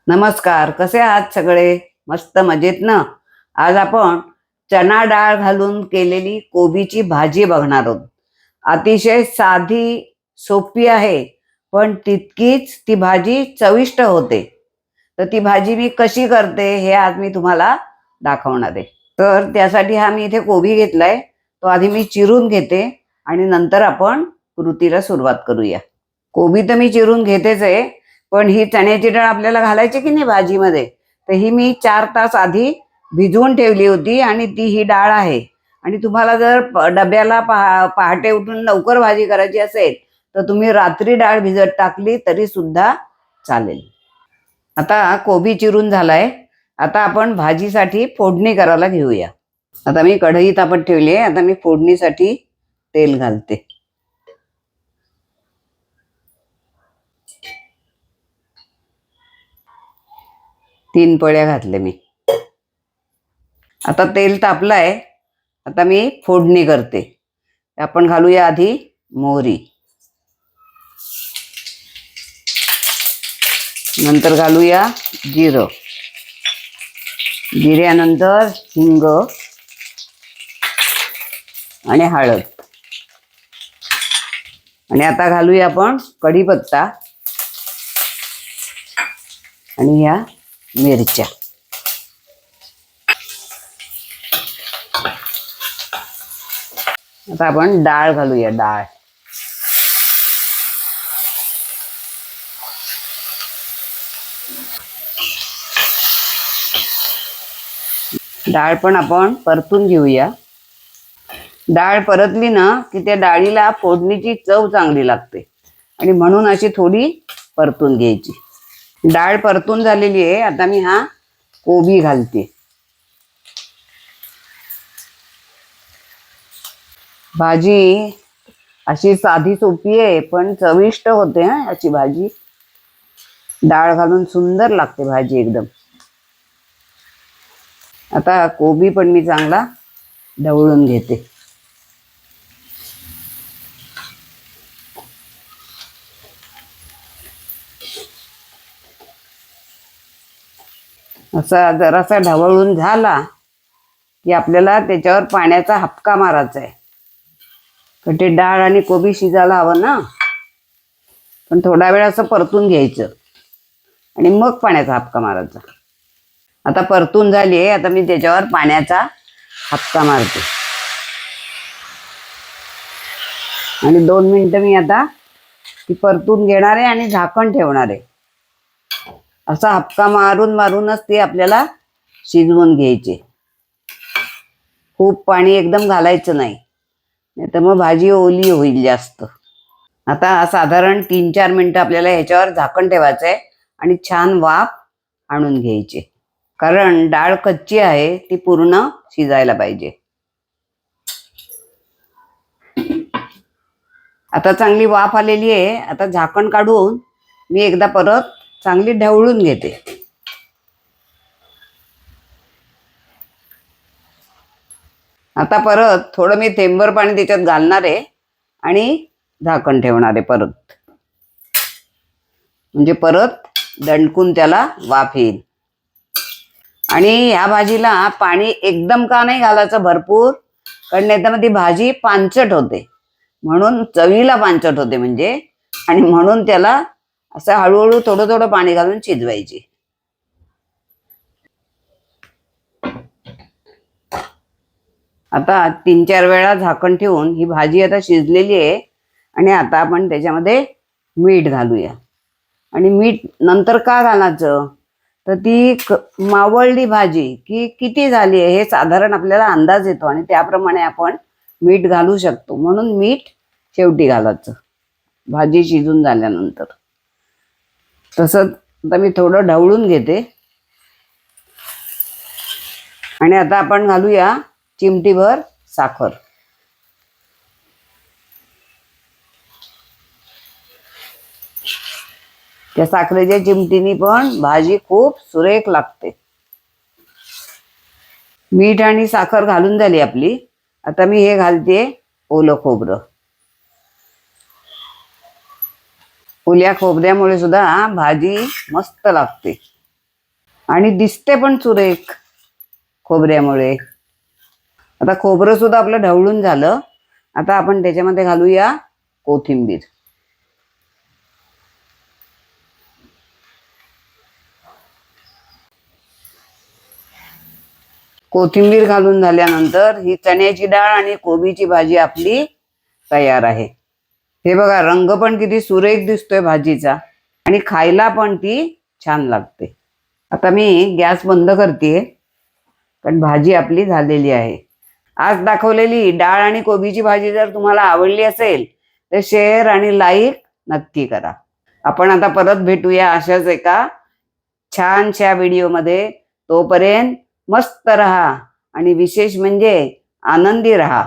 नमस्कार, कसे आहात सगळे? मस्त मजेत ना? आज आपण चना डाळ घालून केलेली कोबीची भाजी बघणार आहोत. अतिशय साधी, सोपी आहे, पण तितकीच ती भाजी चविष्ट होते. तर ती भाजी मी कशी करते हे आज मी तुम्हाला दाखवणार आहे. तर त्यासाठी हा मी इथे कोबी घेतलाय. तो आधी मी चिरून घेते आणि नंतर आपण कृतीला सुरुवात करूया. कोबी तर मी चिरून घेतेच आहे, पण ही चण्याची डाळ आपल्याला घालायची की नाही भाजीमध्ये, तर ही मी 4 तास आधी भिजवून ठेवली होती आणि ती ही डाळ आहे. आणि तुम्हाला जर डब्याला पहाटे उठून लवकर भाजी करायची असेल तर तुम्ही रात्री डाळ भिजत टाकली तरी सुद्धा चालेल. आता कोबी चिरून झालाय. आता आपण भाजीसाठी फोडणी करायला घेऊया. आता मी कढई तापत ठेवली आहे. आता मी फोडणीसाठी तेल घालते. 3 पळ्या घातले मी. आता तेल तापलंय. आता मी फोडणी करते. आपण घालूया आधी मोहरी, नंतर घालूया जिरं, जिऱ्यानंतर हिंग आणि हळद, आणि आता घालूया आपण कढीपत्ता आणि या मिरच्या. आता आपण डाळ घालूया. डाळ डाळ पण आपण परतून घेऊया. डाळ परतली ना की त्या डाळीला फोडणीची चव चांगली लागते आणि म्हणून अशी थोडी परतून घ्यायची. डाळ परतून झालेली आहे. आता मी हा कोबी घालते. भाजी अशी साधी सोपी आहे पण चविष्ट होते हा याची भाजी. डाळ घालून सुंदर लागते भाजी एकदम. आता कोबी पण मी चांगला ढवळून घेते. असा जरासा ढवळून झाला की आपल्याला त्याच्यावर पाण्याचा हपका मारायचा आहे. कारण ते डाळ आणि कोबी शिजायला हवं ना, पण थोडा वेळ असं परतून घ्यायचं आणि मग पाण्याचा हपका मारायचा. आता परतून झाली आहे. आता मी त्याच्यावर पाण्याचा हपका मारते आणि 2 मिनिटं मी आता ती परतून घेणार आहे आणि झाकण ठेवणार आहे. असा हपका मारून मारूनच ते आपल्याला शिजवून घ्यायचे. खूप पाणी एकदम घालायचं नाही, नाहीतर मग भाजी ओली होईल जास्त. आता साधारण 3-4 मिनिटं आपल्याला ह्याच्यावर झाकण ठेवायचं आहे आणि छान वाफ आणून घ्यायची. कारण डाळ कच्ची आहे, ती पूर्ण शिजायला पाहिजे. आता चांगली वाफ आलेली आहे. आता झाकण काढून मी एकदा परत चांगली ढवळून घेते. आता परत थोडं मी थेंबर पाणी त्याच्यात घालणार आहे आणि झाकण ठेवणार आहे परत, म्हणजे परत दणकून त्याला वाफ येईल. आणि ह्या भाजीला पाणी एकदम का नाही घालायचं भरपूर, कारण नाही तर मग ती भाजी पांचट होते. म्हणून चवीला पांचट होते म्हणजे, आणि म्हणून त्याला असं हळूहळू थोडं थोडं पाणी घालून शिजवायची. आता 3-4 वेळा झाकण ठेवून ही भाजी आता शिजलेली आहे. आणि आता आपण त्याच्यामध्ये मीठ घालूया. आणि मीठ नंतर का घालायचं, तर ती मावळली भाजी की किती झाली आहे हे साधारण आपल्याला अंदाज येतो आणि त्याप्रमाणे आपण मीठ घालू शकतो. म्हणून मीठ शेवटी घालायचं भाजी शिजून झाल्यानंतर. तसंच आता मी थोडं ढवळून घेते. आणि आता आपण घालूया चिमटीभर साखर. त्या साखरेच्या चिमटीनी पण भाजी खूप सुरेख लागते. मीठ आणि साखर घालून झाली आपली. आता मी हे घालते ओलं खोबरं. ओल्या खोबऱ्यामुळे सुद्धा भाजी मस्त लागते. आणि दिसते पण सुरेख खोबऱ्यामुळे. आता खोबरं सुद्धा आपलं ढवळून झालं. आता आपण त्याच्यामध्ये घालूया कोथिंबीर. कोथिंबीर घालून झाल्यानंतर ही चण्याची डाळ आणि कोबीची भाजी आपली तयार आहे. हे बघा, रंग पण किती सुरेख दिसतोय भाजीचा आणि खायला पण ती छान लागते. आता मी गॅस बंद करते, कारण भाजी आपली झालेली आहे. आज दाखवलेली डाळ आणि कोबीची भाजी जर तुम्हाला आवडली असेल तर शेअर आणि लाईक नक्की करा. आपण आता परत भेटूया अशाच एका छानशा व्हिडिओमध्ये. तोपर्यंत मस्त रहा आणि विशेष म्हणजे आनंदी रहा.